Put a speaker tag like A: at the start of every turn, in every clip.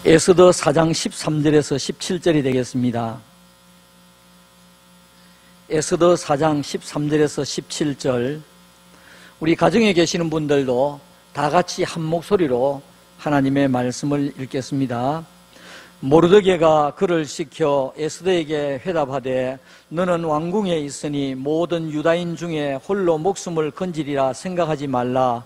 A: 에스더 4장 13절에서 17절이 되겠습니다. 에스더 4장 13절에서 17절, 우리 가정에 계시는 분들도 다 같이 한 목소리로 하나님의 말씀을 읽겠습니다. 모르드게가 그를 시켜 에스더에게 회답하되 너는 왕궁에 있으니 모든 유다인 중에 홀로 목숨을 건지리라 생각하지 말라.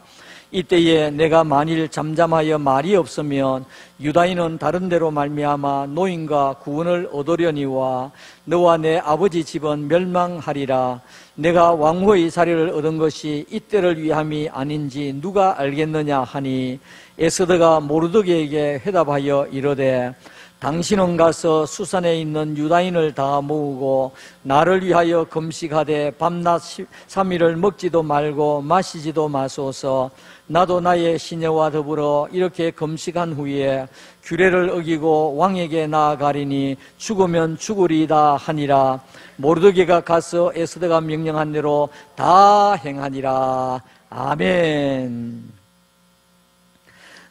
A: 이때에 내가 만일 잠잠하여 말이 없으면 유다인은 다른 데로 말미암아 노임과 구원을 얻으려니와 너와 내 아버지 집은 멸망하리라. 내가 왕후의 자리를 얻은 것이 이때를 위함이 아닌지 누가 알겠느냐 하니 에스더가 모르드게에게 회답하여 이르되 당신은 가서 수산에 있는 유다인을 다 모으고 나를 위하여 금식하되 밤낮 3일을 먹지도 말고 마시지도 마소서. 나도 나의 시녀와 더불어 이렇게 금식한 후에 규례를 어기고 왕에게 나아가리니 죽으면 죽으리이다 하니라. 모르드게가 가서 에스더가 명령한 대로 다 행하니라. 아멘.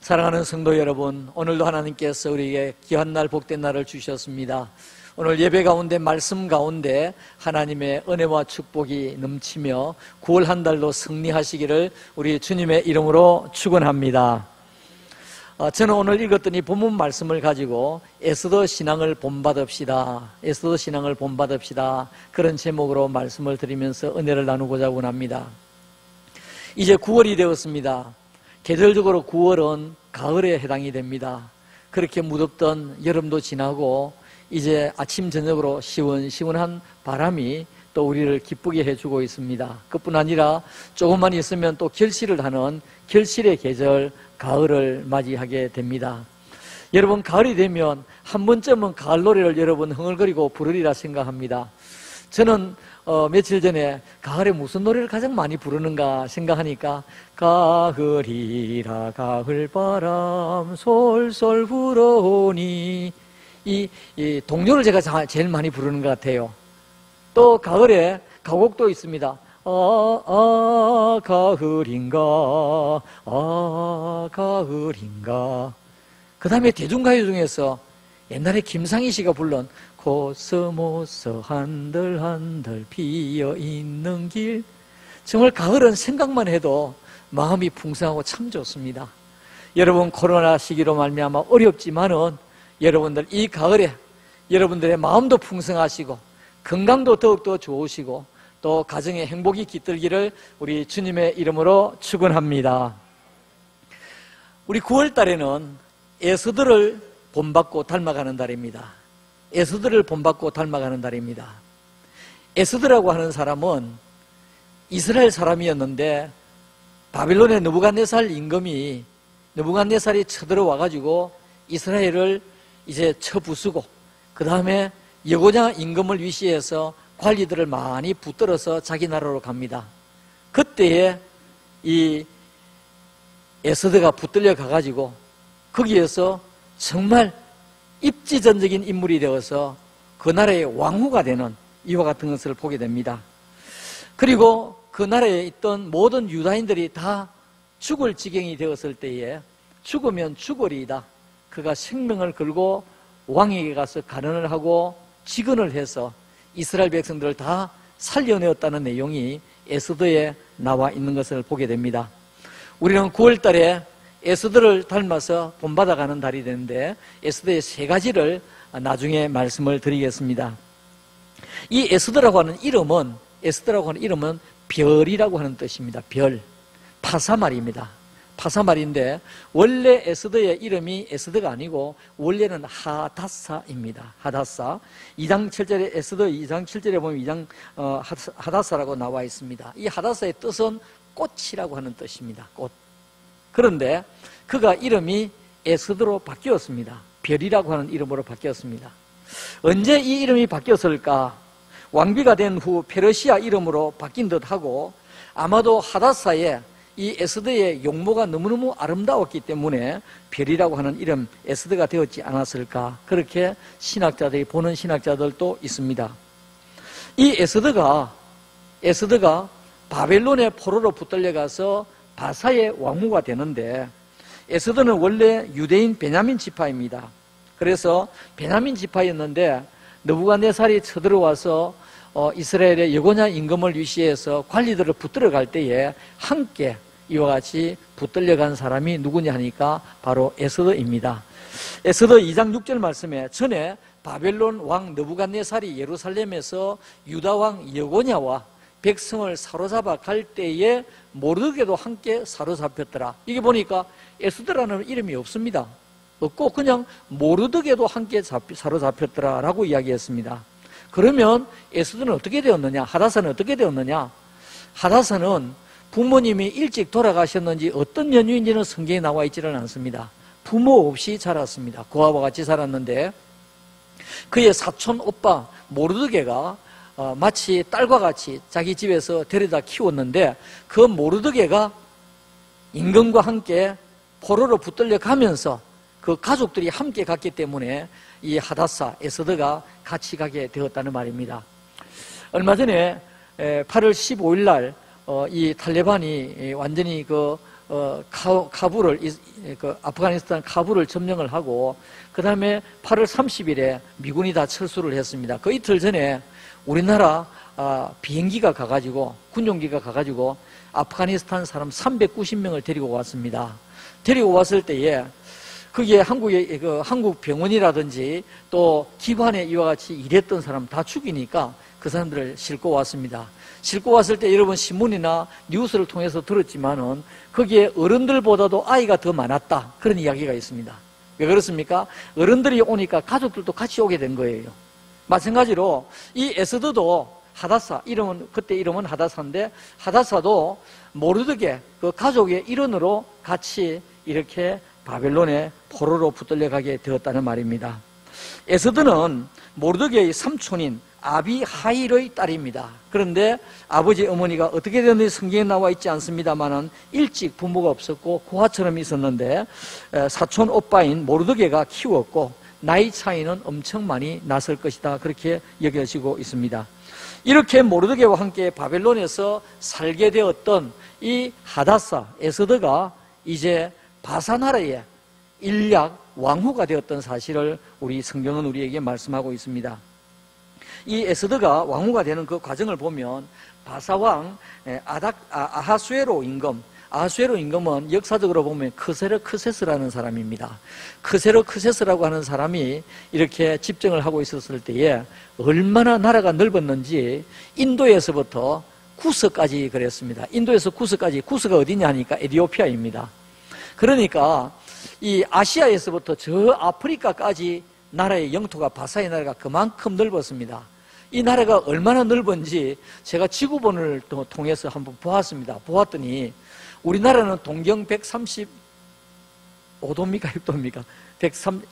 A: 사랑하는 성도 여러분, 오늘도 하나님께서 우리에게 귀한 날 복된 날을 주셨습니다. 오늘 예배 가운데 말씀 가운데 하나님의 은혜와 축복이 넘치며 9월 한 달도 승리하시기를 우리 주님의 이름으로 축원합니다. 저는 오늘 읽었더니 본문 말씀을 가지고 에스더 신앙을 본받읍시다, 에스더 신앙을 본받읍시다, 그런 제목으로 말씀을 드리면서 은혜를 나누고자 원합니다. 이제 9월이 되었습니다. 계절적으로 9월은 가을에 해당이 됩니다. 그렇게 무덥던 여름도 지나고 이제 아침 저녁으로 시원시원한 바람이 또 우리를 기쁘게 해주고 있습니다. 그뿐 아니라 조금만 있으면 또 결실을 하는 결실의 계절 가을을 맞이하게 됩니다. 여러분, 가을이 되면 한 번쯤은 가을 노래를 여러분 흥얼거리고 부르리라 생각합니다. 저는 며칠 전에 가을에 무슨 노래를 가장 많이 부르는가 생각하니까 가을이라 가을바람 솔솔 불어오니 이 동요를 제가 제일 많이 부르는 것 같아요. 또 가을에 가곡도 있습니다. 가을인가 가을인가. 그 다음에 대중가요 중에서 옛날에 김상희 씨가 불른 코스모스 한들한들 피어있는 길. 정말 가을은 생각만 해도 마음이 풍성하고 참 좋습니다. 여러분, 코로나 시기로 말미암아 어렵지만은 여러분들 이 가을에 여러분들의 마음도 풍성하시고 건강도 더욱더 좋으시고 또 가정에 행복이 깃들기를 우리 주님의 이름으로 축원합니다. 우리 9월 달에는 에스더를 본받고 닮아가는 달입니다. 에스더를 본받고 닮아가는 달입니다. 에스더라고 하는 사람은 이스라엘 사람이었는데 바빌론의 느부갓네살 임금이 느부갓네살이 쳐들어와가지고 이스라엘을 이제 쳐부수고 그 다음에 여고냐 임금을 위시해서 관리들을 많이 붙들어서 자기 나라로 갑니다. 그때에 이 에스더가 붙들려 가가지고 거기에서 정말 입지전적인 인물이 되어서 그 나라의 왕후가 되는 이와 같은 것을 보게 됩니다. 그리고 그 나라에 있던 모든 유다인들이 다 죽을 지경이 되었을 때에 죽으면 죽으리이다. 그가 생명을 걸고 왕에게 가서 간언을 하고 직언을 해서 이스라엘 백성들을 다 살려내었다는 내용이 에스더에 나와 있는 것을 보게 됩니다. 우리는 9월 달에 에스더를 닮아서 본받아가는 달이 되는데 에스더의 세 가지를 나중에 말씀을 드리겠습니다. 이 에스더라고 하는 이름은 별이라고 하는 뜻입니다. 별, 파사말입니다. 파사말인데 원래 에스더의 이름이 에스더가 아니고 원래는 하다사입니다. 하다사. 2장 7절에 에스더 2장 7절에 보면 하다사라고 나와 있습니다. 이 하다사의 뜻은 꽃이라고 하는 뜻입니다. 꽃. 그런데 그가 이름이 에스더로 바뀌었습니다. 별이라고 하는 이름으로 바뀌었습니다. 언제 이 이름이 바뀌었을까? 왕비가 된 후 페르시아 이름으로 바뀐 듯하고 아마도 하다사에 이 에스더의 용모가 너무너무 아름다웠기 때문에 별이라고 하는 이름 에스더가 되었지 않았을까, 그렇게 신학자들이 보는 신학자들도 있습니다. 이 에스더가 바벨론의 포로로 붙들려가서 바사의 왕후가 되는데 에스더는 원래 유대인 베냐민 지파입니다. 그래서 베냐민 지파였는데 느부갓네살이 쳐들어와서 이스라엘의 여고냐 임금을 위시해서 관리들을 붙들어 갈 때에 함께 이와 같이 붙들려 간 사람이 누구냐 하니까 바로 에스더입니다. 에스더 2장 6절 말씀에 전에 바벨론 왕 느부갓네살이 예루살렘에서 유다 왕 여고냐와 백성을 사로잡아 갈 때에 모르드게도 함께 사로잡혔더라. 이게 보니까 에스더라는 이름이 없습니다. 없고 그냥 모르드게도 함께 사로잡혔더라 라고 이야기했습니다. 그러면 에스더는 어떻게 되었느냐? 하다사는 어떻게 되었느냐? 하다사는 부모님이 일찍 돌아가셨는지 어떤 연유인지는 성경에 나와 있지는 않습니다. 부모 없이 자랐습니다. 그와 같이 자랐는데 그의 사촌 오빠 모르드게가 마치 딸과 같이 자기 집에서 데려다 키웠는데 그 모르드게가 임금과 함께 포로로 붙들려 가면서 그 가족들이 함께 갔기 때문에 이 하다사, 에스더가 같이 가게 되었다는 말입니다. 얼마 전에 8월 15일 날 이 탈레반이 완전히 카불을 아프가니스탄 카불을 점령을 하고 그 다음에 8월 30일에 미군이 다 철수를 했습니다. 그 이틀 전에 우리나라 비행기가 가가지고 군용기가 가가지고 아프가니스탄 사람 390명을 데리고 왔습니다. 데리고 왔을 때에 거기에 한국의 한국 병원이라든지 또 기관에 이와 같이 일했던 사람 다 죽이니까 그 사람들을 싣고 왔습니다. 싣고 왔을 때 여러분 신문이나 뉴스를 통해서 들었지만은 거기에 어른들보다도 아이가 더 많았다 그런 이야기가 있습니다. 왜 그렇습니까? 어른들이 오니까 가족들도 같이 오게 된 거예요. 마찬가지로 이 에스더도 하다사 그때 이름은 하다사인데 하다사도 모르드게 그 가족의 일원으로 같이 이렇게 바벨론의 포로로 붙들려 가게 되었다는 말입니다. 에스더는 모르드게의 삼촌인 아비하일의 딸입니다. 그런데 아버지 어머니가 어떻게 되었는지 성경에 나와 있지 않습니다만은 일찍 부모가 없었고 고아처럼 있었는데 사촌 오빠인 모르드게가 키웠고 나이 차이는 엄청 많이 났을 것이다 그렇게 여겨지고 있습니다. 이렇게 모르드게와 함께 바벨론에서 살게 되었던 이 하다사 에스더가 이제 바사나라의 일약 왕후가 되었던 사실을 우리 성경은 우리에게 말씀하고 있습니다. 이 에스더가 왕후가 되는 그 과정을 보면 바사왕 아하수에로 임금은 역사적으로 보면 크세르크세스라는 사람입니다. 크세르크세스라고 하는 사람이 이렇게 집정을 하고 있었을 때에 얼마나 나라가 넓었는지 인도에서부터 구스까지 그랬습니다. 인도에서 구스까지, 구스가 어디냐 하니까 에티오피아입니다. 그러니까 이 아시아에서부터 저 아프리카까지 나라의 영토가 바사의 나라가 그만큼 넓었습니다. 이 나라가 얼마나 넓은지 제가 지구본을 통해서 한번 보았습니다. 보았더니 우리나라는 동경 135도입니까? 6도입니까? 130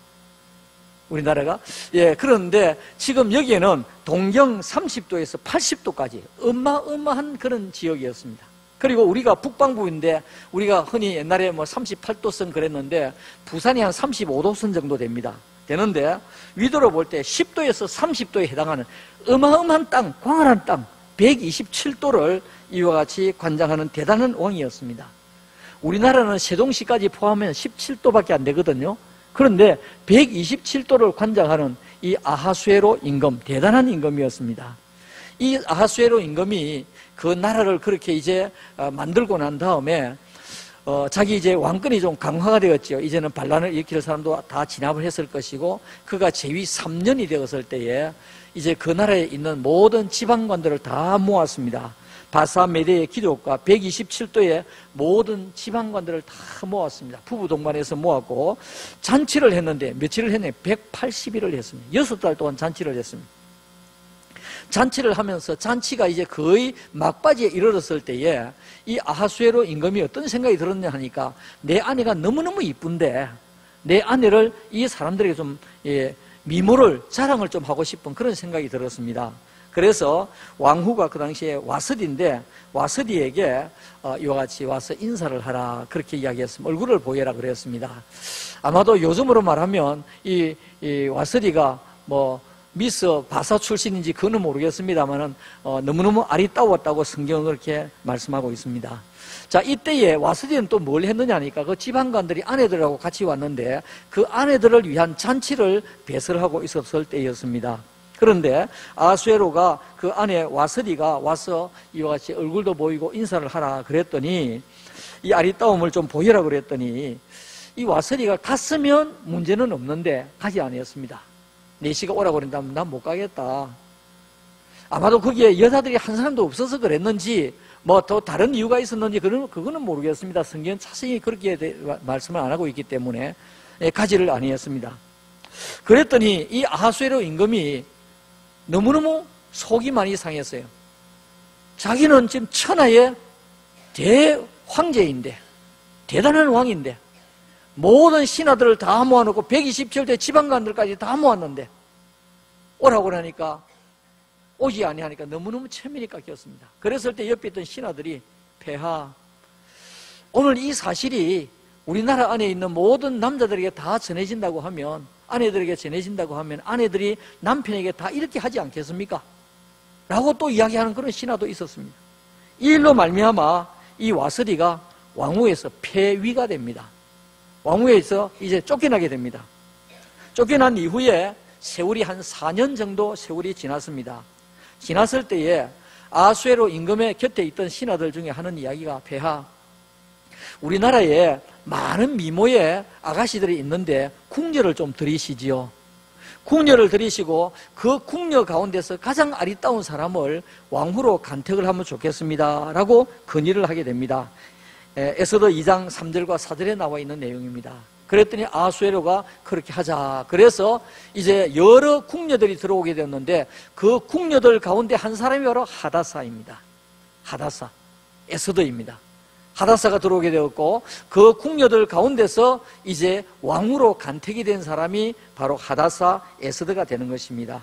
A: 우리나라가? 예, 그런데 지금 여기에는 동경 30도에서 80도까지 어마어마한 그런 지역이었습니다. 그리고 우리가 북방부인데 우리가 흔히 옛날에 38도선 그랬는데 부산이 한 35도선 정도 되는데 위도로 볼 때 10도에서 30도에 해당하는 어마어마한 땅, 광활한 땅 127도를 이와 같이 관장하는 대단한 왕이었습니다. 우리나라는 세종시까지 포함하면 17도밖에 안 되거든요. 그런데 127도를 관장하는 이 아하수에로 임금, 대단한 임금이었습니다. 이 아하수에로 임금이 그 나라를 그렇게 이제 만들고 난 다음에 자기 이제 왕권이 좀 강화가 되었죠. 이제는 반란을 일으킬 사람도 다 진압을 했을 것이고 그가 재위 3년이 되었을 때에 이제 그 나라에 있는 모든 지방관들을 다 모았습니다. 바사메대의 기독과 127도의 모든 지방관들을 다 모았습니다. 부부동반해서 모았고 잔치를 했는데 며칠을 했네? 180일을 했습니다. 6달 동안 잔치를 했습니다. 잔치를 하면서 잔치가 이제 거의 막바지에 이르렀을 때에 이 아하수에로 임금이 어떤 생각이 들었냐 하니까 내 아내가 너무너무 이쁜데 내 아내를 이 사람들에게 좀 미모를 자랑을 좀 하고 싶은 그런 생각이 들었습니다. 그래서 왕후가 그 당시에 와스디인데 와스디에게 이와 같이 와서 인사를 하라 그렇게 이야기했습니다. 얼굴을 보여라 그랬습니다. 아마도 요즘으로 말하면 이 와스디가 미스 바사 출신인지 그건 모르겠습니다만은 너무너무 아리따웠다고 성경은 그렇게 말씀하고 있습니다. 자, 이때에 와스디는 또 뭘 했느냐니까 그 지방관들이 아내들하고 같이 왔는데 그 아내들을 위한 잔치를 배설하고 있었을 때였습니다. 그런데 아수에로가 그 아내 와스디가 와서 이와 같이 얼굴도 보이고 인사를 하라 그랬더니 이 아리따움을 좀 보이라 그랬더니 이 와스디가 갔으면 문제는 없는데 가지 않았습니다. 4시가 오라고 그런다면 난 못 가겠다. 아마도 거기에 여자들이 한 사람도 없어서 그랬는지 뭐 더 다른 이유가 있었는지 그거는 모르겠습니다. 성경은 자세히 그렇게 말씀을 안 하고 있기 때문에 가지를 아니했습니다. 그랬더니 이 아하수에로 임금이 너무너무 속이 많이 상했어요. 자기는 지금 천하의 대황제인데 대단한 왕인데 모든 신하들을 다 모아놓고 127대 지방관들까지 다 모았는데 오라고 그러니까 오지 아니하니까 너무너무 체면이 깎였습니다. 그랬을 때 옆에 있던 신하들이 폐하, 오늘 이 사실이 우리나라 안에 있는 모든 남자들에게 다 전해진다고 하면, 아내들에게 전해진다고 하면 아내들이 남편에게 다 이렇게 하지 않겠습니까? 라고 또 이야기하는 그런 신하도 있었습니다. 이 일로 말미암아 이 와스디가 왕후에서 폐위가 됩니다. 왕후에서 이제 쫓겨나게 됩니다. 쫓겨난 이후에 세월이 한 4년 정도 세월이 지났습니다. 지났을 때에 아수에로 임금의 곁에 있던 신하들 중에 하는 이야기가 폐하, 우리나라에 많은 미모의 아가씨들이 있는데 궁녀를 좀 드리시지요. 궁녀를 드리시고 그 궁녀 가운데서 가장 아리따운 사람을 왕후로 간택을 하면 좋겠습니다 라고 건의를 하게 됩니다. 에스더 2장 3절과 4절에 나와 있는 내용입니다. 그랬더니 아수에로가 그렇게 하자. 그래서 이제 여러 궁녀들이 들어오게 되었는데 그 궁녀들 가운데 한 사람이 바로 하다사입니다. 하다사, 에스더입니다. 하다사가 들어오게 되었고 그 궁녀들 가운데서 이제 왕으로 간택이 된 사람이 바로 하다사 에스더가 되는 것입니다.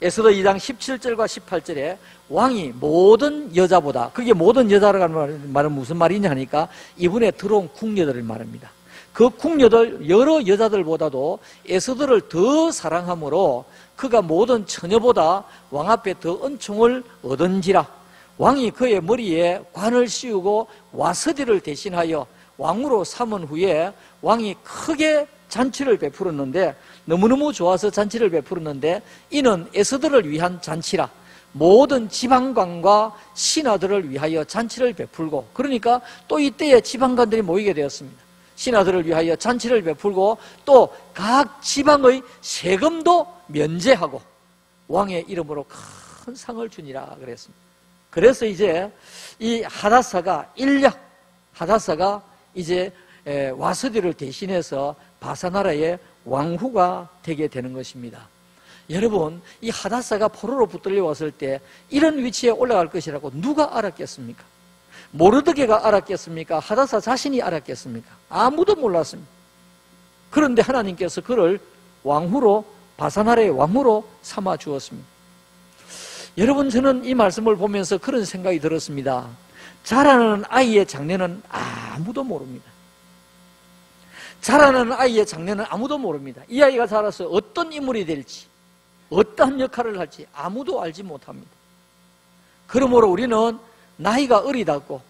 A: 에스더 2장 17절과 18절에 왕이 모든 여자보다, 그게 모든 여자라는 말은 무슨 말이냐 하니까 이분에 들어온 궁녀들을 말합니다. 그 궁녀들 여러 여자들보다도 에스더를 더 사랑하므로 그가 모든 처녀보다 왕 앞에 더 은총을 얻은지라 왕이 그의 머리에 관을 씌우고 와스디를 대신하여 왕으로 삼은 후에 왕이 크게 잔치를 베풀었는데, 너무너무 좋아서 잔치를 베풀었는데 이는 에스더를 위한 잔치라 모든 지방관과 신하들을 위하여 잔치를 베풀고, 그러니까 또 이때에 지방관들이 모이게 되었습니다. 신하들을 위하여 잔치를 베풀고 또 각 지방의 세금도 면제하고 왕의 이름으로 큰 상을 주니라 그랬습니다. 그래서 이제 이 하다사가 하다사가 이제 와스디를 대신해서 바사나라의 왕후가 되게 되는 것입니다. 여러분, 이 하다사가 포로로 붙들려 왔을 때 이런 위치에 올라갈 것이라고 누가 알았겠습니까? 모르드게가 알았겠습니까? 하다사 자신이 알았겠습니까? 아무도 몰랐습니다. 그런데 하나님께서 그를 왕후로, 바사나라의 왕후로 삼아 주었습니다. 여러분, 저는 이 말씀을 보면서 그런 생각이 들었습니다. 자라는 아이의 장래는 아무도 모릅니다. 자라는 아이의 장래는 아무도 모릅니다. 이 아이가 자라서 어떤 인물이 될지, 어떠한 역할을 할지 아무도 알지 못합니다. 그러므로 우리는 나이가 어리다고,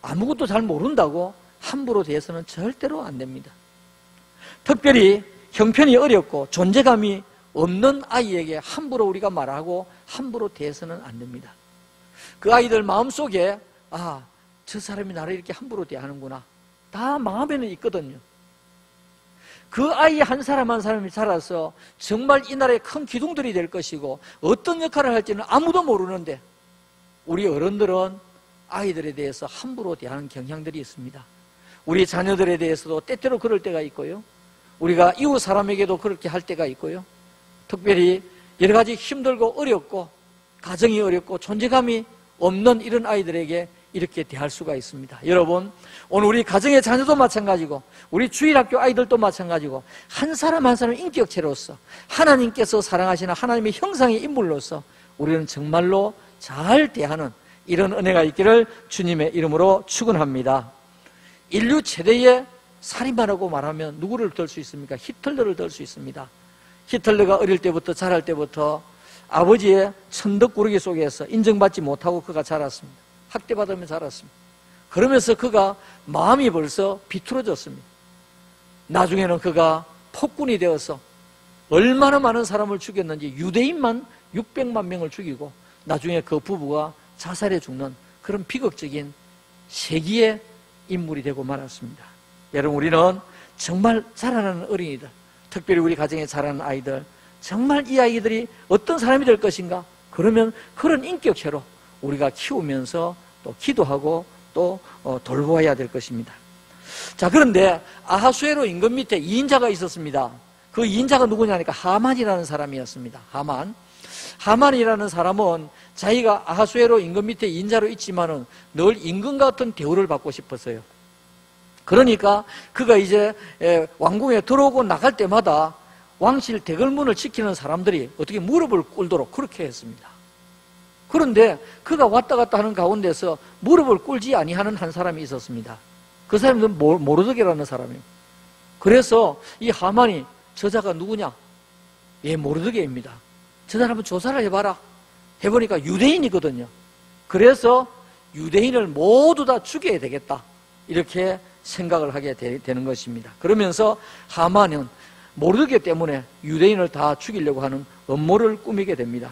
A: 아무것도 잘 모른다고 함부로 대해서는 절대로 안 됩니다. 특별히 형편이 어렵고 존재감이 없는 아이에게 함부로 우리가 말하고 함부로 대해서는 안 됩니다. 그 아이들 마음속에 저 사람이 나를 이렇게 함부로 대하는구나, 다 마음에는 있거든요. 그 아이 한 사람 한 사람이 자라서 정말 이 나라의 큰 기둥들이 될 것이고 어떤 역할을 할지는 아무도 모르는데 우리 어른들은 아이들에 대해서 함부로 대하는 경향들이 있습니다. 우리 자녀들에 대해서도 때때로 그럴 때가 있고요, 우리가 이웃 사람에게도 그렇게 할 때가 있고요, 특별히 여러 가지 힘들고 어렵고 가정이 어렵고 존재감이 없는 이런 아이들에게 이렇게 대할 수가 있습니다. 여러분, 오늘 우리 가정의 자녀도 마찬가지고 우리 주일학교 아이들도 마찬가지고 한 사람 한 사람 인격체로서 하나님께서 사랑하시는 하나님의 형상의 인물로서 우리는 정말로 잘 대하는 이런 은혜가 있기를 주님의 이름으로 축원합니다. 인류 최대의 살인마라고 말하면 누구를 들 수 있습니까? 히틀러를 들 수 있습니다. 히틀러가 어릴 때부터 자랄 때부터 아버지의 천덕꾸러기 속에서 인정받지 못하고 그가 자랐습니다. 학대받으며 자랐습니다. 그러면서 그가 마음이 벌써 비틀어졌습니다. 나중에는 그가 폭군이 되어서 얼마나 많은 사람을 죽였는지 유대인만 600만 명을 죽이고 나중에 그 부부가 자살해 죽는 그런 비극적인 세기의 인물이 되고 말았습니다. 여러분, 우리는 정말 자라나는 어린이들, 특별히 우리 가정에 자라는 아이들, 정말 이 아이들이 어떤 사람이 될 것인가? 그러면 그런 인격체로 우리가 키우면서 또 기도하고 또 돌보아야 될 것입니다. 자, 그런데 아하수에로 임금 밑에 2인자가 있었습니다. 그 2인자가 누구냐니까 하만이라는 사람이었습니다. 하만이라는 사람은 자기가 아하수에로 임금 밑에 2인자로 있지만은 늘 임금과 같은 대우를 받고 싶었어요. 그러니까 그가 이제 왕궁에 들어오고 나갈 때마다 왕실 대궐문을 지키는 사람들이 어떻게 무릎을 꿇도록 그렇게 했습니다. 그런데 그가 왔다 갔다 하는 가운데서 무릎을 꿇지 아니하는 한 사람이 있었습니다. 그 사람은 모르드게라는 사람이에요. 그래서 이 하만이 저자가 누구냐? 예, 모르드게입니다. 저 사람은 조사를 해봐라. 해보니까 유대인이거든요. 그래서 유대인을 모두 다 죽여야 되겠다. 이렇게 생각을 하게 되는 것입니다. 그러면서 하만은 모르드게 때문에 유대인을 다 죽이려고 하는 음모를 꾸미게 됩니다.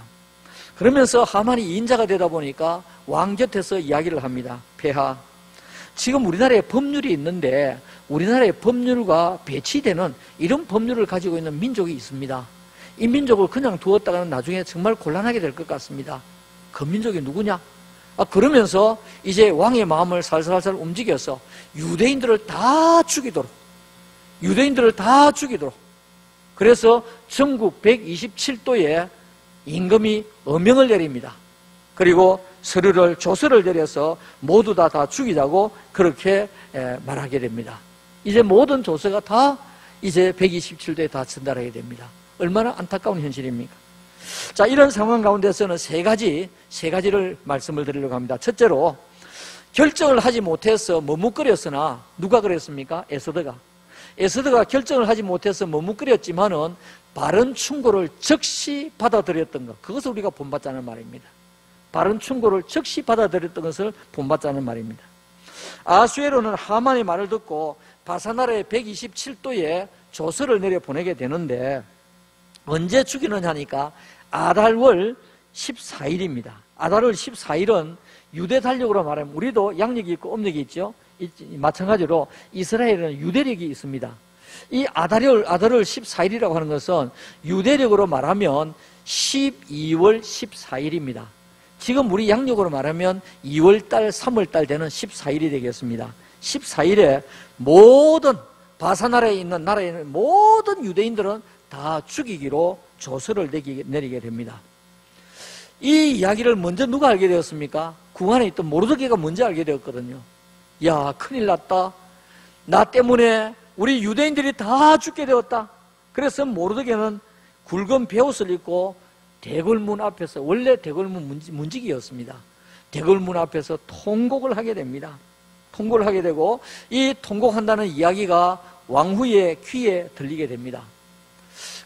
A: 그러면서 하만이 인자가 되다 보니까 왕 곁에서 이야기를 합니다. 폐하, 지금 우리나라에 법률이 있는데 우리나라의 법률과 배치되는 이런 법률을 가지고 있는 민족이 있습니다. 이 민족을 그냥 두었다가는 나중에 정말 곤란하게 될 것 같습니다. 그 민족이 누구냐? 그러면서 이제 왕의 마음을 살살살 움직여서 유대인들을 다 죽이도록 그래서 전국 127도에 임금이 어명을 내립니다. 그리고 조서를 내려서 모두 다 죽이자고 그렇게 말하게 됩니다. 이제 모든 조서가 다 이제 127도에 다 전달하게 됩니다. 얼마나 안타까운 현실입니까? 자, 이런 상황 가운데서는 세 가지를 말씀을 드리려고 합니다. 첫째로, 결정을 하지 못해서 머뭇거렸으나 누가 그랬습니까? 에스더가 결정을 하지 못해서 머뭇거렸지만은 바른 충고를 즉시 받아들였던 것, 그것을 우리가 본받자는 말입니다. 바른 충고를 즉시 받아들였던 것을 본받자는 말입니다. 아하수에로는 하만의 말을 듣고 바사나라의 127도에 조서를 내려 보내게 되는데 언제 죽이느냐 하니까 아달월 14일입니다. 아달월 14일은 유대 달력으로 말하면 우리도 양력이 있고 음력이 있죠. 마찬가지로 이스라엘은 유대력이 있습니다. 이 아달월 14일이라고 하는 것은 유대력으로 말하면 12월 14일입니다. 지금 우리 양력으로 말하면 2월달, 3월달 되는 14일이 되겠습니다. 14일에 모든 바사나라에 있는 나라에 있는 모든 유대인들은 다 죽이기로 조서를 내리게 됩니다. 이 이야기를 먼저 누가 알게 되었습니까? 궁안에 있던 모르드게가 먼저 알게 되었거든요. 야, 큰일 났다. 나 때문에 우리 유대인들이 다 죽게 되었다. 그래서 모르드게는 굵은 베옷을 입고 대궐문 앞에서, 원래 대궐문 문지기였습니다. 대궐문 앞에서 통곡을 하게 됩니다. 통곡을 하게 되고 이 통곡한다는 이야기가 왕후의 귀에 들리게 됩니다.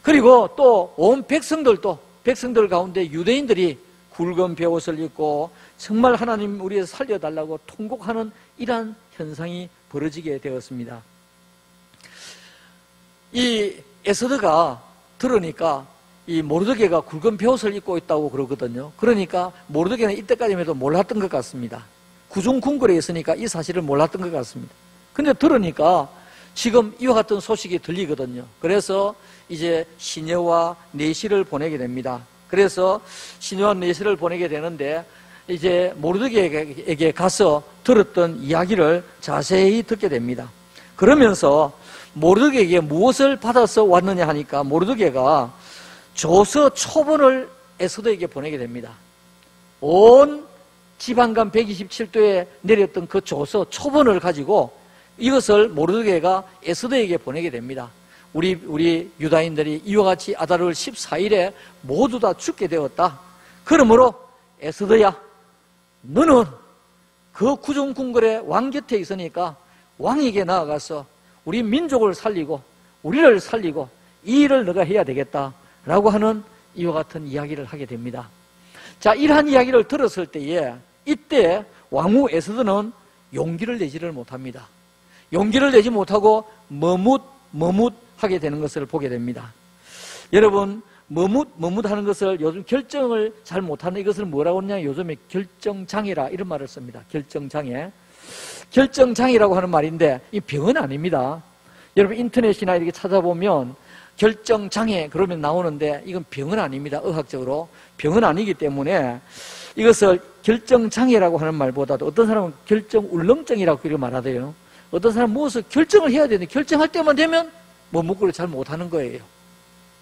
A: 그리고 또 온 백성들 가운데 유대인들이 굵은 베옷을 입고 정말 하나님 우리를 살려달라고 통곡하는 이러한 현상이 벌어지게 되었습니다. 이 에스더가 들으니까 이 모르드게가 굵은 베옷을 입고 있다고 그러거든요. 그러니까 모르드게는 이때까지만 해도 몰랐던 것 같습니다. 구중궁궐에 있으니까 이 사실을 몰랐던 것 같습니다. 근데 들으니까 지금 이와 같은 소식이 들리거든요. 그래서 이제 시녀와 내시를 보내게 됩니다. 그래서 시녀와 내시를 보내게 되는데 이제 모르드게에게 가서 들었던 이야기를 자세히 듣게 됩니다. 그러면서 모르드게에게 무엇을 받아서 왔느냐 하니까 모르드게가 조서 초본을 에스더에게 보내게 됩니다. 온 지방간 127도에 내렸던 그 조서 초본을 가지고 이것을 모르드게가 에스더에게 보내게 됩니다. 우리 유다인들이 이와 같이 아달월 14일에 모두 다 죽게 되었다. 그러므로 에스더야, 너는 그 구중궁궐의 왕 곁에 있으니까 왕에게 나아가서 우리 민족을 살리고 우리를 살리고 이 일을 너가 해야 되겠다. 라고 하는 이와 같은 이야기를 하게 됩니다. 자, 이러한 이야기를 들었을 때에 이때 왕후 에스더는 용기를 내지를 못합니다. 용기를 내지 못하고 머뭇하게 되는 것을 보게 됩니다. 여러분, 머뭇하는 것을 요즘 결정을 잘 못하는 이것을 뭐라고 하느냐, 요즘에 결정장애라 이런 말을 씁니다. 결정장애. 결정장애라고 하는 말인데 이 병은 아닙니다. 여러분 인터넷이나 이렇게 찾아보면 결정장애 그러면 나오는데 이건 병은 아닙니다. 의학적으로 병은 아니기 때문에 이것을 결정장애라고 하는 말보다도 어떤 사람은 결정울렁증이라고 그렇게 말하대요. 어떤 사람은 무엇을 결정을 해야 되는데 결정할 때만 되면 머뭇거리고 잘 못하는 거예요.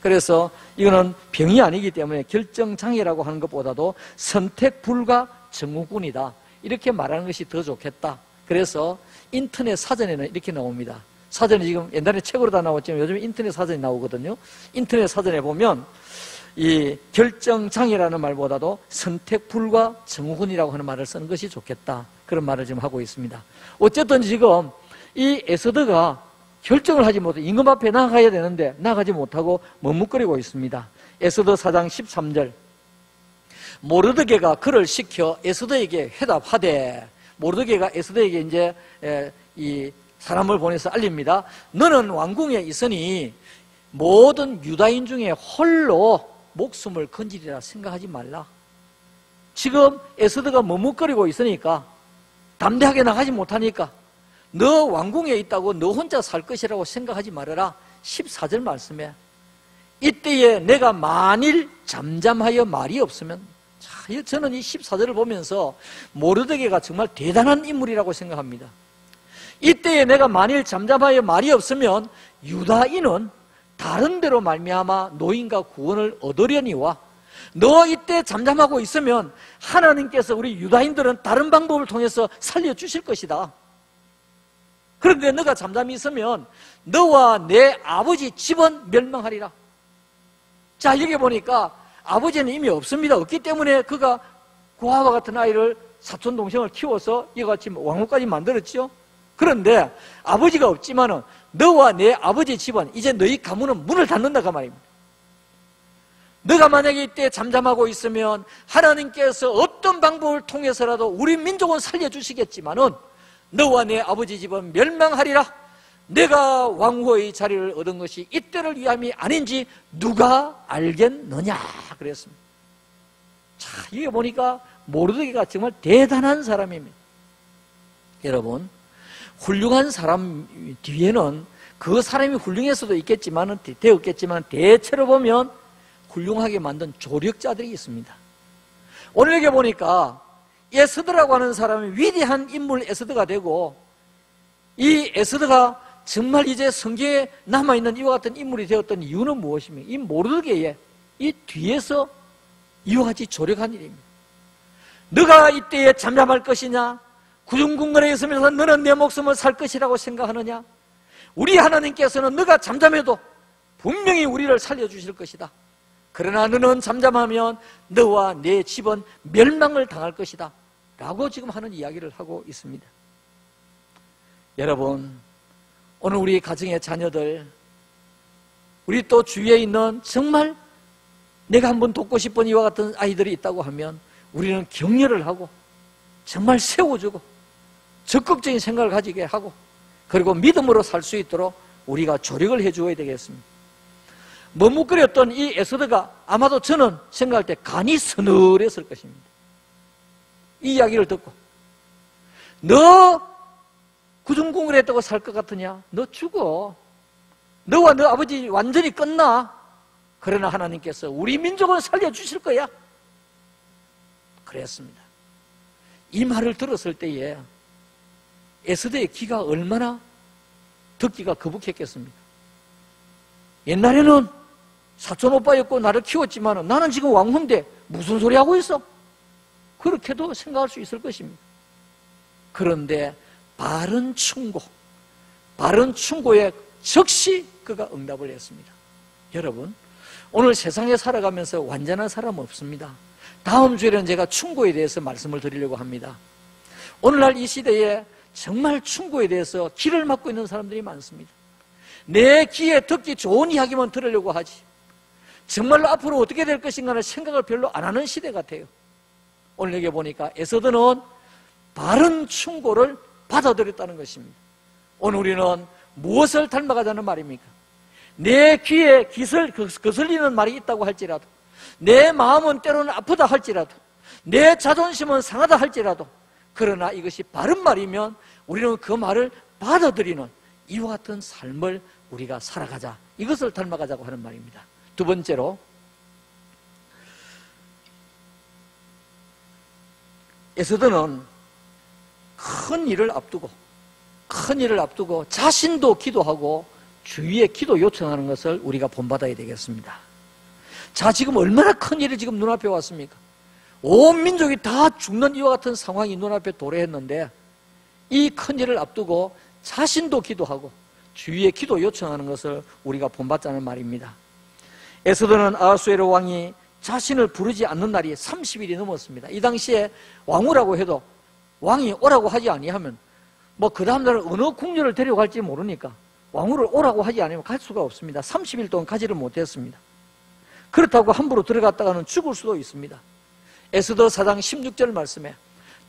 A: 그래서 이거는 병이 아니기 때문에 결정장애라고 하는 것보다도 선택불가 증후군이다 이렇게 말하는 것이 더 좋겠다. 그래서 인터넷 사전에는 이렇게 나옵니다. 사전에 지금 옛날에 책으로 다 나왔지만 요즘에 인터넷 사전이 나오거든요. 인터넷 사전에 보면 이 결정장애라는 말보다도 선택불가 증후군이라고 하는 말을 쓰는 것이 좋겠다. 그런 말을 지금 하고 있습니다. 어쨌든 지금 이 에스더가 결정을 하지 못해 임금 앞에 나가야 되는데 나가지 못하고 머뭇거리고 있습니다. 에스더 4장 13절 모르드게가 그를 시켜 에스더에게 회답하되 모르드게가 에스더에게 이제 이 사람을 보내서 알립니다. 너는 왕궁에 있으니 모든 유다인 중에 홀로 목숨을 건지리라 생각하지 말라. 지금 에스더가 머뭇거리고 있으니까 담대하게 나가지 못하니까 너 왕궁에 있다고 너 혼자 살 것이라고 생각하지 말아라. 14절 말씀에 이때에 내가 만일 잠잠하여 말이 없으면 자, 저는 이 14절을 보면서 모르드게가 정말 대단한 인물이라고 생각합니다. 이때에 내가 만일 잠잠하여 말이 없으면 유다인은 다른 데로 말미암아 노인과 구원을 얻으려니와 너 이때 잠잠하고 있으면 하나님께서 우리 유다인들은 다른 방법을 통해서 살려주실 것이다. 그런데 너가 잠잠히 있으면 너와 내 아버지 집은 멸망하리라. 자, 여기 보니까 아버지는 이미 없습니다. 없기 때문에 그가 고아와 같은 아이를 사촌 동생을 키워서 이같이 왕후까지 만들었죠. 그런데 아버지가 없지만은 너와 내 아버지 집은 이제 너희 가문은 문을 닫는다 그 말입니다. 너가 만약에 이때 잠잠하고 있으면 하나님께서 어떤 방법을 통해서라도 우리 민족은 살려주시겠지만은 너와 내 아버지 집은 멸망하리라. 내가 왕후의 자리를 얻은 것이 이때를 위함이 아닌지 누가 알겠느냐 그랬습니다. 자, 이게 보니까 모르드게가 정말 대단한 사람입니다. 여러분, 훌륭한 사람 뒤에는 그 사람이 훌륭해서도 있겠지만은 되었겠지만 대체로 보면 훌륭하게 만든 조력자들이 있습니다. 오늘 여기 보니까 에스더라고 하는 사람이 위대한 인물 에스더가 되고 이 에스더가 정말 이제 성경에 남아있는 이와 같은 인물이 되었던 이유는 무엇입니까? 이 모르드게의 이 뒤에서 이와 같이 조력한 일입니다. 너가 이때에 잠잠할 것이냐? 구중궁궐에 있으면서 너는 내 목숨을 살 것이라고 생각하느냐? 우리 하나님께서는 너가 잠잠해도 분명히 우리를 살려주실 것이다. 그러나 너는 잠잠하면 너와 내 집은 멸망을 당할 것이다 라고 지금 하는 이야기를 하고 있습니다. 여러분, 오늘 우리 가정의 자녀들, 우리 또 주위에 있는 정말 내가 한번 돕고 싶은 이와 같은 아이들이 있다고 하면 우리는 격려를 하고 정말 세워주고 적극적인 생각을 가지게 하고 그리고 믿음으로 살 수 있도록 우리가 조력을 해주어야 되겠습니다. 머뭇거렸던 이 에스더가 아마도 저는 생각할 때 간이 서늘했을 것입니다. 이 이야기를 듣고 너 구중궁을 했다고 살 것 같으냐? 너 죽어. 너와 너 아버지 완전히 끝나. 그러나 하나님께서 우리 민족을 살려주실 거야. 그랬습니다. 이 말을 들었을 때에 에스더의 귀가 얼마나 듣기가 거북했겠습니까? 옛날에는 사촌 오빠였고 나를 키웠지만 나는 지금 왕후인데 무슨 소리 하고 있어? 그렇게도 생각할 수 있을 것입니다. 그런데 바른 충고에 즉시 그가 응답을 했습니다. 여러분, 오늘 세상에 살아가면서 완전한 사람은 없습니다. 다음 주에는 제가 충고에 대해서 말씀을 드리려고 합니다. 오늘날 이 시대에 정말 충고에 대해서 귀를 막고 있는 사람들이 많습니다. 내 귀에 듣기 좋은 이야기만 들으려고 하지 정말로 앞으로 어떻게 될 것인가를 생각을 별로 안 하는 시대 같아요. 오늘 여기 보니까 에서드는 바른 충고를 받아들였다는 것입니다. 오늘 우리는 무엇을 닮아가자는 말입니까? 내 귀에 거슬리는 말이 있다고 할지라도, 내 마음은 때로는 아프다 할지라도, 내 자존심은 상하다 할지라도, 그러나 이것이 바른 말이면 우리는 그 말을 받아들이는 이와 같은 삶을 우리가 살아가자, 이것을 닮아가자고 하는 말입니다. 두 번째로, 에서드는 큰 일을 앞두고 자신도 기도하고 주위에 기도 요청하는 것을 우리가 본받아야 되겠습니다. 자, 지금 얼마나 큰 일이 지금 눈앞에 왔습니까? 온 민족이 다 죽는 이와 같은 상황이 눈앞에 도래했는데, 이 큰 일을 앞두고 자신도 기도하고 주위에 기도 요청하는 것을 우리가 본받자는 말입니다. 에서드는 아하수에로 왕이 자신을 부르지 않는 날이 30일이 넘었습니다. 이 당시에 왕후라고 해도 왕이 오라고 하지 아니하면 그 다음날 어느 궁녀를 데려갈지 모르니까 왕후를 오라고 하지 않으면 갈 수가 없습니다. 30일 동안 가지를 못했습니다. 그렇다고 함부로 들어갔다가는 죽을 수도 있습니다. 에스더 4장 16절 말씀에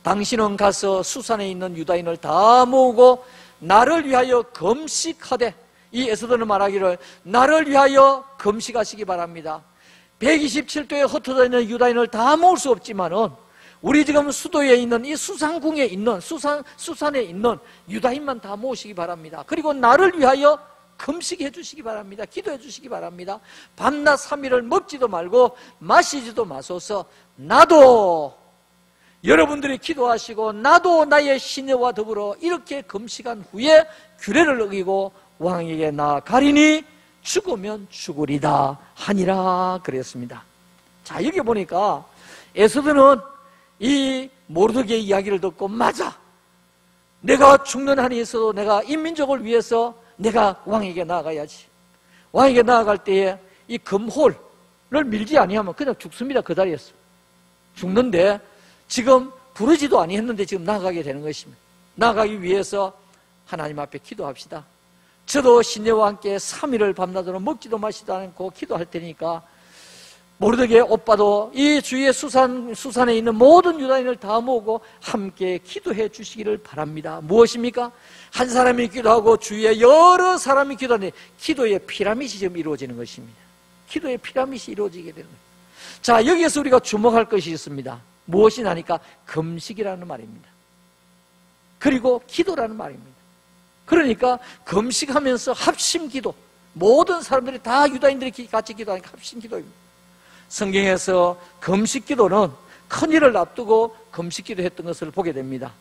A: 당신은 가서 수산에 있는 유다인을 다 모으고 나를 위하여 금식하되, 이 에스더는 말하기를 나를 위하여 금식하시기 바랍니다. 127도에 흩어져 있는 유다인을 다 모을 수 없지만은 우리 지금 수도에 있는 이 수산궁에 있는 수산에 있는 유다인만 다 모으시기 바랍니다. 그리고 나를 위하여 금식해 주시기 바랍니다. 기도해 주시기 바랍니다. 밤낮 3일을 먹지도 말고 마시지도 마소서. 나도 여러분들이 기도하시고 나도 나의 시내와 더불어 이렇게 금식한 후에 규례를 어기고 왕에게 나아가리니 죽으면 죽으리다 하니라 그랬습니다. 자, 여기 보니까 에스더는 이 모르드게의 이야기를 듣고, 맞아, 내가 죽는 한이 있어도 내가 이 민족을 위해서 내가 왕에게 나아가야지. 왕에게 나아갈 때에 이 금홀을 밀지 아니하면 그냥 죽습니다. 그 자리에서 죽는데, 지금 부르지도 아니했는데 지금 나아가게 되는 것입니다. 나아가기 위해서 하나님 앞에 기도합시다. 저도 신녀와 함께 3일을 밤낮으로 먹지도 마시지도 않고 기도할 테니까 모르드게 오빠도 이 주위에 수산에 있는 모든 유다인을 다 모으고 함께 기도해 주시기를 바랍니다. 무엇입니까? 한 사람이 기도하고 주위에 여러 사람이 기도하는데 기도의 피라밋이 지금 이루어지는 것입니다. 기도의 피라밋이 이루어지게 되는 거예요. 자, 여기에서 우리가 주목할 것이 있습니다. 무엇이냐니까 금식이라는 말입니다. 그리고 기도라는 말입니다. 그러니까 금식하면서 합심기도, 모든 사람들이 다 유다인들이 같이 기도하니까 합심기도입니다. 성경에서 금식기도는 큰일을 앞두고 금식기도 했던 것을 보게 됩니다.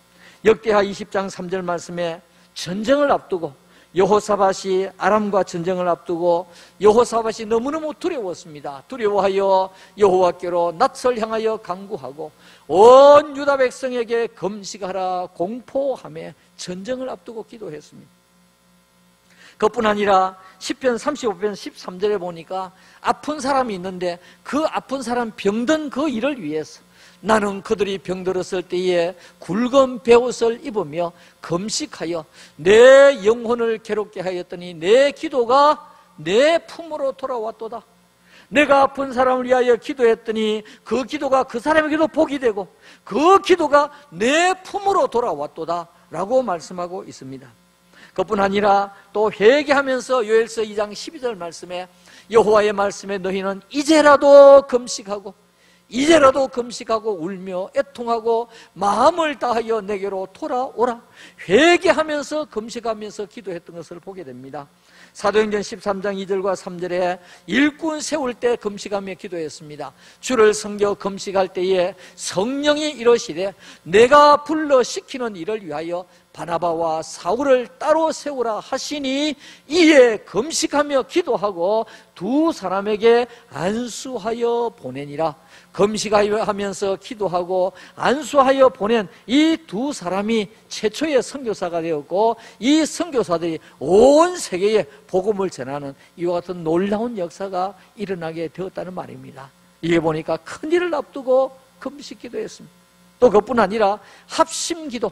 A: 역대하 20장 3절 말씀에 전쟁을 앞두고 여호사밧이 아람과 전쟁을 앞두고 여호사밧이 너무너무 두려웠습니다. 두려워하여 여호와께로 낯을 향하여 간구하고 온 유다 백성에게 금식하라 공포하며 전쟁을 앞두고 기도했습니다. 그뿐 아니라 시편 35편 13절에 보니까 아픈 사람이 있는데 그 아픈 사람 병든 그 일을 위해서 나는 그들이 병들었을 때에 굵은 베옷을 입으며 금식하여 내 영혼을 괴롭게 하였더니 내 기도가 내 품으로 돌아왔도다. 내가 아픈 사람을 위하여 기도했더니 그 기도가 그 사람에게도 복이 되고 그 기도가 내 품으로 돌아왔도다 라고 말씀하고 있습니다. 그뿐 아니라 또 회개하면서 요엘서 2장 12절 말씀에 여호와의 말씀에 너희는 이제라도 금식하고 울며 애통하고 마음을 다하여 내게로 돌아오라. 회개하면서 금식하면서 기도했던 것을 보게 됩니다. 사도행전 13장 2절과 3절에 일꾼 세울 때 금식하며 기도했습니다. 주를 섬겨 금식할 때에 성령이 이러시되 내가 불러 시키는 일을 위하여 바나바와 사울을 따로 세우라 하시니 이에 금식하며 기도하고 두 사람에게 안수하여 보내니라. 금식하면서 기도하고 안수하여 보낸 이 두 사람이 최초의 선교사가 되었고 이 선교사들이 온 세계에 복음을 전하는 이와 같은 놀라운 역사가 일어나게 되었다는 말입니다. 이게 보니까 큰 일을 앞두고 금식 기도했습니다. 또 그뿐 아니라 합심기도.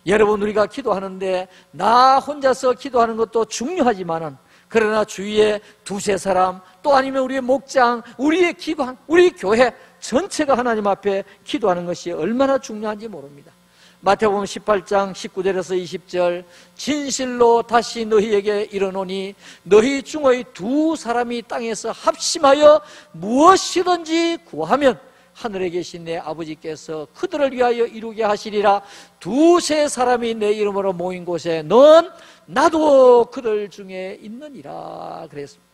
A: 여러분, 우리가 기도하는데 나 혼자서 기도하는 것도 중요하지만은 그러나 주위에 두세 사람, 또 아니면 우리의 목장, 우리의 기관, 우리 교회 전체가 하나님 앞에 기도하는 것이 얼마나 중요한지 모릅니다. 마태복음 18장 19절에서 20절, 진실로 다시 너희에게 이르노니 너희 중의 두 사람이 땅에서 합심하여 무엇이든지 구하면 하늘에 계신 내 아버지께서 그들을 위하여 이루게 하시리라. 두세 사람이 내 이름으로 모인 곳에 넌 나도 그들 중에 있느니라 그랬습니다.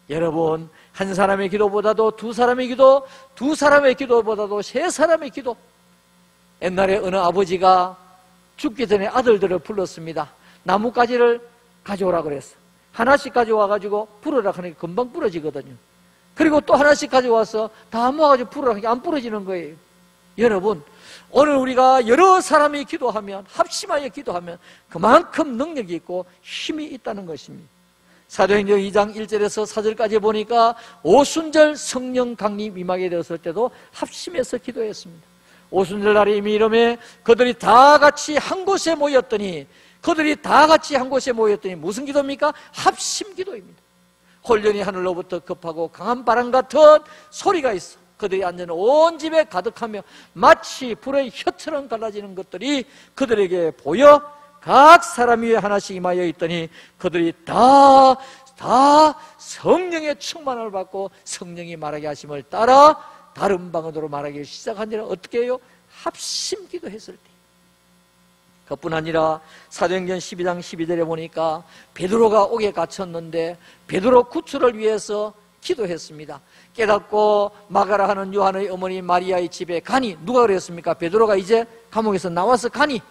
A: 여러분, 한 사람의 기도보다도 두 사람의 기도, 두 사람의 기도보다도 세 사람의 기도. 옛날에 어느 아버지가 죽기 전에 아들들을 불렀습니다. 나뭇가지를 가져오라 그랬어. 하나씩 가져와가지고 불어라 하니까 금방 부러지거든요. 그리고 또 하나씩 가져와서 다 모아가지고 불어라 하니까 안 부러지는 거예요. 여러분, 오늘 우리가 여러 사람이 기도하면, 합심하여 기도하면 그만큼 능력이 있고 힘이 있다는 것입니다. 사도행전 2장 1절에서 4절까지 보니까 오순절 성령 강림 임하게 되었을 때도 합심해서 기도했습니다. 오순절 날에 이미 이름에 그들이 다 같이 한 곳에 모였더니, 무슨 기도입니까? 합심 기도입니다. 홀련히 하늘로부터 급하고 강한 바람 같은 소리가 있어 그들이 앉는 온 집에 가득하며 마치 불의 혀처럼 갈라지는 것들이 그들에게 보여 각 사람 위에 하나씩 임하여 있더니 그들이 다 성령의 충만을 받고 성령이 말하게 하심을 따라 다른 방언으로 말하기 시작한지는 어떻게 해요? 합심 기도했을 때. 그뿐 아니라 사도행전 12장 12절에 보니까 베드로가 옥에 갇혔는데 베드로 구출을 위해서 기도했습니다. 깨닫고 마가라 하는 요한의 어머니 마리아의 집에 가니, 누가 그랬습니까? 베드로가 이제 감옥에서 나와서 가니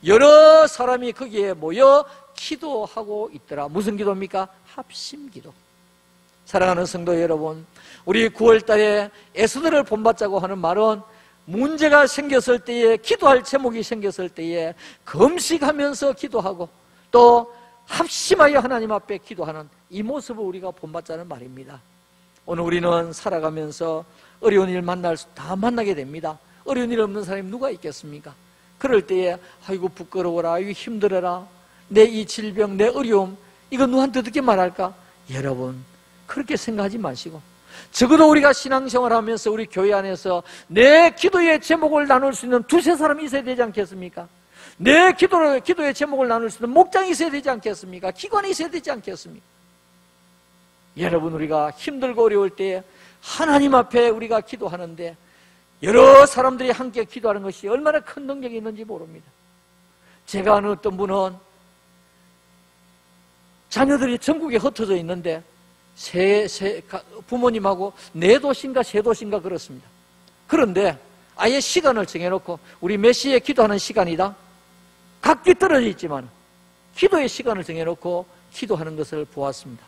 A: 여러 사람이 거기에 모여 기도하고 있더라. 무슨 기도입니까? 합심 기도. 사랑하는 성도 여러분, 우리 9월 달에 에스더를 본받자고 하는 말은 문제가 생겼을 때에, 기도할 제목이 생겼을 때에 금식하면서 기도하고 또 합심하여 하나님 앞에 기도하는 이 모습을 우리가 본받자는 말입니다. 오늘 우리는 살아가면서 어려운 일 다 만나게 됩니다. 어려운 일 없는 사람이 누가 있겠습니까? 그럴 때에 아이고 부끄러워라, 아이고 힘들어라, 내 이 질병, 내 어려움, 이거 누구한테 어떻게 말할까? 여러분, 그렇게 생각하지 마시고, 적어도 우리가 신앙생활 하면서 우리 교회 안에서 내 기도의 제목을 나눌 수 있는 두세 사람이 있어야 되지 않겠습니까? 내 기도의 제목을 나눌 수 있는 목장이 있어야 되지 않겠습니까? 기관이 있어야 되지 않겠습니까? 여러분, 우리가 힘들고 어려울 때 하나님 앞에 우리가 기도하는데 여러 사람들이 함께 기도하는 것이 얼마나 큰 능력이 있는지 모릅니다. 제가 아는 어떤 분은 자녀들이 전국에 흩어져 있는데 부모님하고 4도시인가 3도시인가 그렇습니다. 그런데 아예 시간을 정해놓고 우리 몇 시에 기도하는 시간이다, 각기 떨어져 있지만 기도의 시간을 정해놓고 기도하는 것을 보았습니다.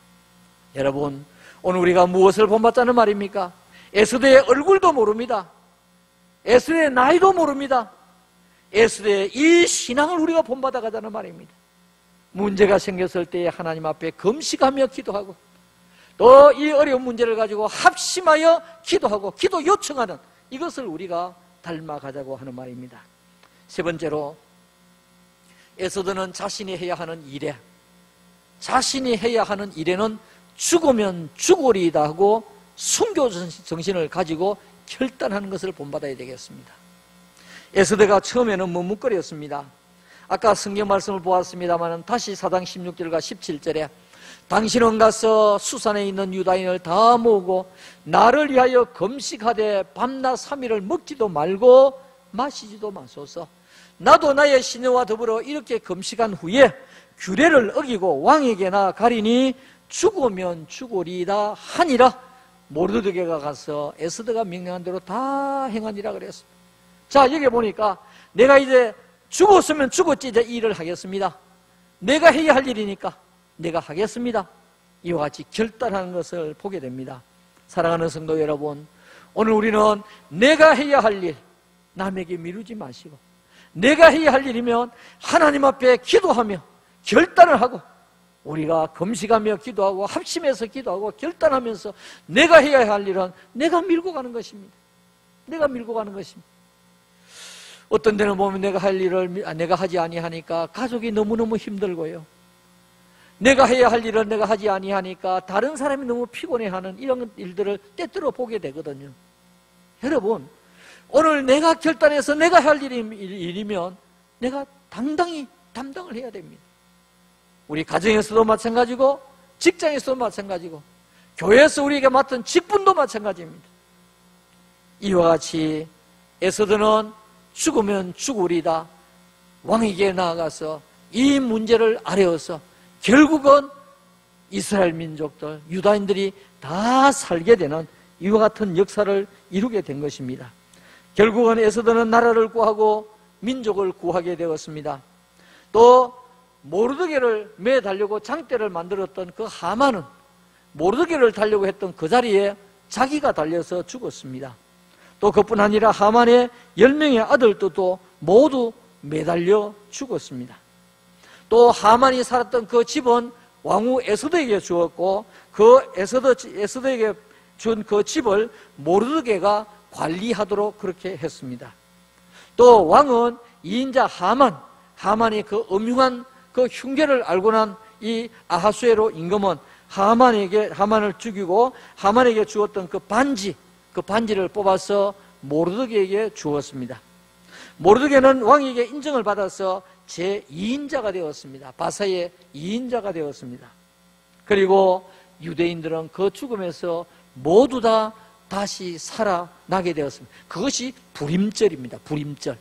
A: 여러분, 오늘 우리가 무엇을 본받자는 말입니까? 에스더의 얼굴도 모릅니다. 에스더의 나이도 모릅니다. 에스더의 이 신앙을 우리가 본받아 가자는 말입니다. 문제가 생겼을 때 하나님 앞에 금식하며 기도하고 또 이 어려운 문제를 가지고 합심하여 기도하고 기도 요청하는 이것을 우리가 닮아가자고 하는 말입니다. 세 번째로, 에스더는 자신이 해야 하는 일에는 죽으면 죽으리이다 하고 순교 정신을 가지고 결단하는 것을 본받아야 되겠습니다. 에스더가 처음에는 머뭇거렸습니다. 아까 성경 말씀을 보았습니다만 다시 4장 16절과 17절에 당신은 가서 수산에 있는 유다인을 다 모으고 나를 위하여 금식하되 밤낮 3일을 먹지도 말고 마시지도 마소서. 나도 나의 시녀와 더불어 이렇게 금식한 후에 규례를 어기고 왕에게나 가리니 죽으면 죽으리이다 하니라. 모르드게가 가서 에스더가 명령한 대로 다 행하니라 그랬습니다. 자, 여기 보니까 내가 이제 죽었으면 죽었지 이제 이 일을 하겠습니다. 내가 해야 할 일이니까 내가 하겠습니다. 이와 같이 결단하는 것을 보게 됩니다. 사랑하는 성도 여러분, 오늘 우리는 내가 해야 할 일 남에게 미루지 마시고, 내가 해야 할 일이면 하나님 앞에 기도하며 결단을 하고, 우리가 금식하며 기도하고 합심해서 기도하고 결단하면서 내가 해야 할 일은 내가 밀고 가는 것입니다. 내가 밀고 가는 것입니다. 어떤 데는 보면 내가 할 일을 내가 하지 아니하니까 가족이 너무너무 힘들고요, 내가 해야 할 일을 내가 하지 아니하니까 다른 사람이 너무 피곤해하는 이런 일들을 때때로 보게 되거든요. 여러분, 오늘 내가 결단해서 내가 할 일이면 내가 당당히 담당을 해야 됩니다. 우리 가정에서도 마찬가지고, 직장에서도 마찬가지고, 교회에서 우리에게 맡은 직분도 마찬가지입니다. 이와 같이 에서드는 죽으면 죽으리다 왕에게 나아가서 이 문제를 아뢰어서 결국은 이스라엘 민족들, 유다인들이 다 살게 되는 이와 같은 역사를 이루게 된 것입니다. 결국은 에서드는 나라를 구하고 민족을 구하게 되었습니다. 또 모르드게를 매달려고 장대를 만들었던 그 하만은 모르드게를 달려고 했던 그 자리에 자기가 달려서 죽었습니다. 또 그뿐 아니라 하만의 10명의 아들도 모두 매달려 죽었습니다. 또 하만이 살았던 그 집은 왕후 에스더에게 주었고, 그 에스더에게 준 그 집을 모르드게가 관리하도록 그렇게 했습니다. 또 왕은 2인자 하만이 그 음흉한 그 흉계를 알고 난 이 아하수에로 임금은 하만을 죽이고 하만에게 주었던 그 반지를 뽑아서 모르드게에게 주었습니다. 모르드게는 왕에게 인정을 받아서 제2인자가 되었습니다. 바사의 2인자가 되었습니다. 그리고 유대인들은 그 죽음에서 모두 다 다시 살아나게 되었습니다. 그것이 불임절입니다. 불임절.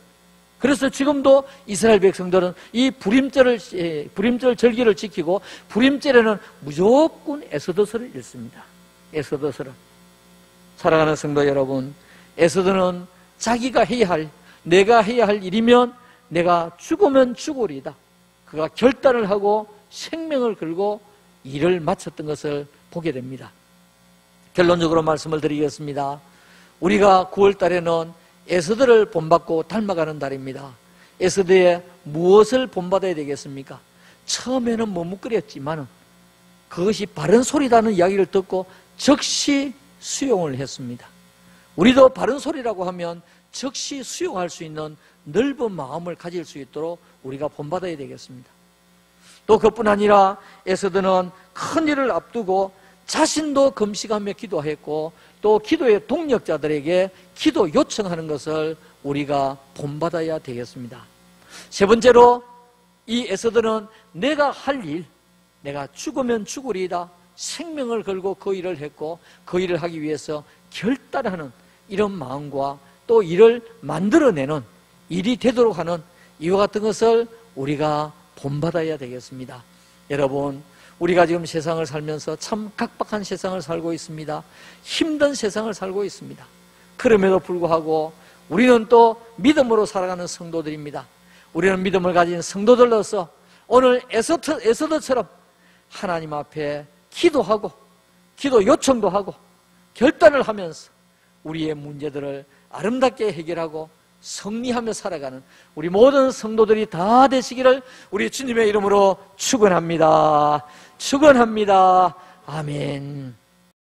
A: 그래서 지금도 이스라엘 백성들은 이 불임절 절기를 지키고, 불임절에는 무조건 에스더서를 읽습니다. 에스더서를. 사랑하는 성도 여러분, 에스더는 자기가 내가 해야 할 일이면 내가 죽으면 죽으리다. 그가 결단을 하고 생명을 걸고 일을 마쳤던 것을 보게 됩니다. 결론적으로 말씀을 드리겠습니다. 우리가 9월 달에는 에스더를 본받고 닮아가는 달입니다. 에스더에 무엇을 본받아야 되겠습니까? 처음에는 머뭇거렸지만 그것이 바른 소리라는 이야기를 듣고 즉시 수용을 했습니다. 우리도 바른 소리라고 하면 즉시 수용할 수 있는 넓은 마음을 가질 수 있도록 우리가 본받아야 되겠습니다. 또 그뿐 아니라 에스더는 큰 일을 앞두고 자신도 금식하며 기도했고, 또 기도의 동력자들에게 기도 요청하는 것을 우리가 본받아야 되겠습니다. 세 번째로 이 에스더는 내가 할 일, 내가 죽으면 죽으리이다 생명을 걸고 그 일을 했고, 그 일을 하기 위해서 결단하는 이런 마음과 또 일을 만들어내는 일이 되도록 하는 이와 같은 것을 우리가 본받아야 되겠습니다. 여러분, 우리가 지금 세상을 살면서 참 각박한 세상을 살고 있습니다. 힘든 세상을 살고 있습니다. 그럼에도 불구하고 우리는 또 믿음으로 살아가는 성도들입니다. 우리는 믿음을 가진 성도들로서 오늘 에스더처럼 하나님 앞에 기도하고 기도 요청도 하고 결단을 하면서 우리의 문제들을 아름답게 해결하고 승리하며 살아가는 우리 모든 성도들이 다 되시기를 우리 주님의 이름으로 축원합니다. 축원합니다. 아멘.